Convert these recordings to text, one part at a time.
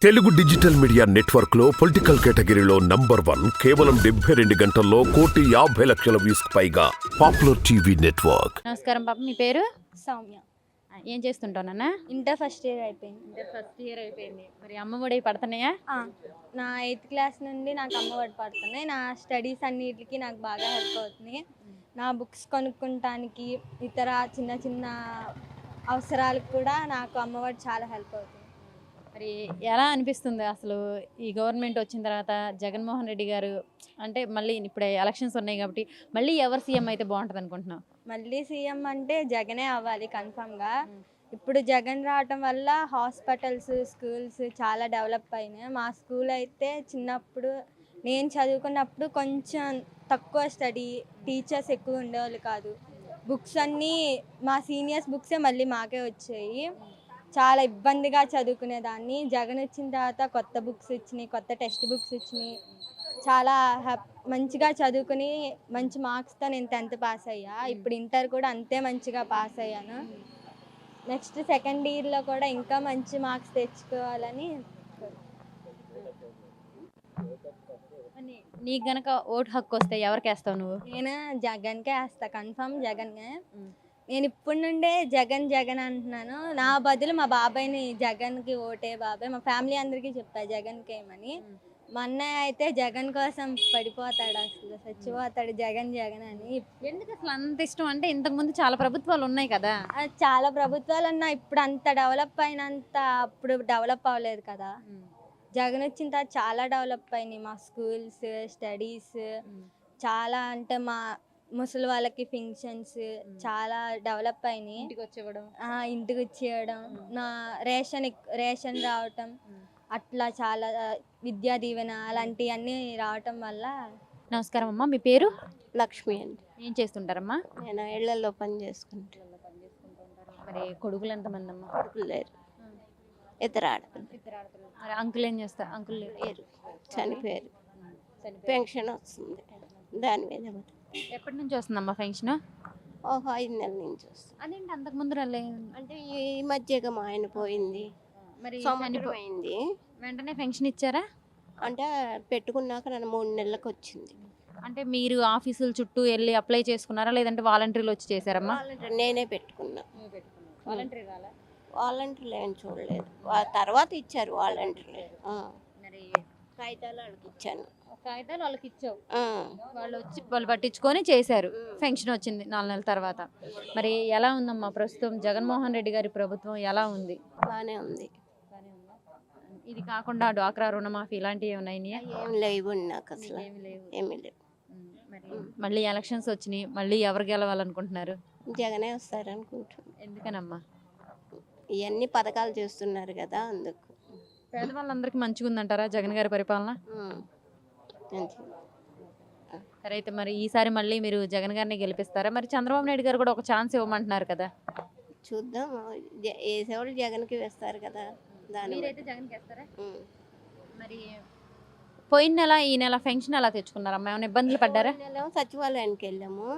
Telugu digital media network లో political కేటగిరీలో number 1 కేవలం 72 గంటల్లో 1,50,00,000 వ్యూస్ పైగా పాపులర్ టీవీ నెట్వర్క్. నమస్కారం పాప, మీ పేరు? సౌమ్య. ఏం చేస్తుంటానన్నా? ఇంటర్ ఫస్ట్ ఇయర్ అయిపోయింది. మరి అమ్మఒడి పడుతున్నాయా? నా 8th క్లాస్ నుండి నాకు అమ్మఒడి పడుతున్నాయి. నా స్టడీస్ అన్నిటికీ నాకు బాగా హెల్ప్ అవుతుంది. నా బుక్స్ కొనుక్కుంటానికి ఇతర చిన్న చిన్న అవసరాలకు కూడా నాకు అమ్మఒడి చాలా హెల్ప్ అవుతుంది. మరి ఎలా అనిపిస్తుంది అసలు ఈ గవర్నమెంట్ వచ్చిన తర్వాత? జగన్మోహన్ రెడ్డి గారు అంటే మళ్ళీ ఇప్పుడు ఎలక్షన్స్ ఉన్నాయి కాబట్టి మళ్ళీ ఎవరు సీఎం అయితే బాగుంటుంది అనుకుంటున్నావు? మళ్ళీ సీఎం అంటే జగనే అవ్వాలి కన్ఫామ్గా. ఇప్పుడు జగన్ రావటం వల్ల హాస్పిటల్స్, స్కూల్స్ చాలా డెవలప్ అయినాయి. మా స్కూల్ అయితే చిన్నప్పుడు నేను చదువుకున్నప్పుడు కొంచెం తక్కువ స్టడీ, టీచర్స్ ఎక్కువ ఉండేవాళ్ళు కాదు. బుక్స్ అన్నీ మా సీనియర్స్ బుక్సే మళ్ళీ మాకే వచ్చాయి. చాలా ఇబ్బందిగా చదువుకునేదాన్ని. జగన్ వచ్చిన తర్వాత కొత్త బుక్స్ ఇచ్చినాయి, కొత్త టెక్స్ట్ బుక్స్ ఇచ్చినాయి. చాలా మంచిగా చదువుకుని మంచి మార్క్స్తో నేను 10th పాస్ అయ్యా. ఇప్పుడు ఇంటర్ కూడా అంతే మంచిగా పాస్ అయ్యాను. నెక్స్ట్ సెకండ్ ఇయర్లో కూడా ఇంకా మంచి మార్క్స్ తెచ్చుకోవాలని. నీకు గనక ఓటు హక్కు వస్తే ఎవరికి వేస్తావు నువ్వు? నేను జగన్కే వేస్తా, కన్ఫామ్ జగన్కే. నేను ఇప్పటి నుండే జగన్ జగన్ అంటున్నాను. నా బదులు మా బాబాయ్ని జగన్కి ఓటే బాబాయ్, మా ఫ్యామిలీ అందరికీ చెప్పా జగన్కి ఏమని. మా అన్నయ్య అయితే జగన్ కోసం పడిపోతాడు, అసలు చచ్చిపోతాడు జగన్ జగన్ అని. ఎందుకు అసలు అంత ఇష్టం? అంటే ఇంతకుముందు చాలా ప్రభుత్వాలు ఉన్నాయి కదా. చాలా ప్రభుత్వాలు ఉన్నా ఇప్పుడు అంత డెవలప్ అయినంత అప్పుడు డెవలప్ అవ్వలేదు కదా. జగన్ వచ్చిన తర్వాత చాలా డెవలప్ అయినాయి. మా స్కూల్స్, స్టడీస్ చాలా, అంటే మా ముసలి వాళ్ళకి ఫంక్షన్స్ చాలా డెవలప్ అయినాయి. ఇంటికి వచ్చేయడం, నా రేషన్ రావటం, అట్లా చాలా విద్యా దీవెన అలాంటివన్నీ రావటం వల్ల. నమస్కారం అమ్మా, మీ పేరు? లక్ష్మి అండి. ఏం చేస్తుంటారమ్మా? నేను ఇళ్లలో పని చేసుకుంటాను. మరి కొడుకులు ఎంతమంది అమ్మా? కొడుకులు లేరు, ఇద్దరు ఆడపిల్లలు. మరి అంకుల్ ఏం చేస్తారు? అంకుల్ లేరు, చనిపోయారు. పెన్షన్ వస్తుంది, దాని మీద ఎప్పటి నుంచి వస్తుందమ్మా పెన్షన్? 5 నెలల నుంచి వస్తుంది. అదేంటి అంతకు ముందు రాలేదు? అంటే ఈ మధ్యగా మా ఆయన పోయింది, మరి చనిపోయింది. వెంటనే పెన్షన్ ఇచ్చారా? అంటే పెట్టుకున్నాక నన్ను 3 నెలలకు వచ్చింది. అంటే మీరు ఆఫీసుల చుట్టూ వెళ్ళి అప్లై చేసుకున్నారా, లేదంటే వాలంటీర్లు వచ్చి చేశారమ్మా? నేనే పెట్టుకున్నా. వాలంటీర్లు ఏం చూడలేదు, తర్వాత ఇచ్చారు వాలంటీర్లు. మరి కాగితాలు వాళ్ళకి ఇచ్చాను. కాగితాలు వాళ్ళకి ఇచ్చావు, వాళ్ళు పట్టించుకొని చేశారు. పెన్షన్ వచ్చింది 4 నెలల తర్వాత. మరి ఎలా ఉందమ్మా ప్రస్తుతం జగన్మోహన్ రెడ్డి గారి ప్రభుత్వం ఎలా ఉంది? బాగానే ఉంది. ఇది కాకుండా డ్వాక్రా రుణమాఫీ ఇలాంటివి ఉన్నాయా? ఏం లేవు నాకు, అసలు ఏమీ లేవు. మరి మళ్ళీ ఎలక్షన్స్ వచ్చినాయి, మళ్ళీ ఎవరు గెలవాలనుకుంటున్నారు? జగనే వస్తారనుకుంటున్నాను. ఎందుకనమ్మా? ఇవన్నీ పథకాలు చేస్తున్నారు కదా, అందుకు. పేదవాళ్ళందరికీ మంచిగా ఉందంటారా జగన్ గారి పరిపాలన? సరే, అయితే మరి ఈసారి మళ్ళీ మీరు జగన్ గారిని గెలిపిస్తారా? మరి చంద్రబాబు నాయుడు గారు కూడా ఒక ఛాన్స్ ఇవ్వమంటున్నారు కదా. చూద్దాం, వేసేవాళ్ళు జగన్కి వేస్తారు కదా. మీరైతే జగన్కి వేస్తారా? మరి పోయిన నెల ఈ నెల పెన్షన్ ఎలా తెచ్చుకున్నారమ్మా? ఏమైనా ఇబ్బందులు పడ్డారా? నెల సచివాలయానికి వెళ్ళాము,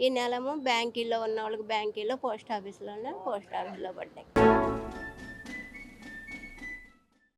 ఈ నెలము బ్యాంకుల్లో ఉన్న వాళ్ళకి బ్యాంకుల్లో, పోస్ట్ ఆఫీస్లో పడ్డాయి.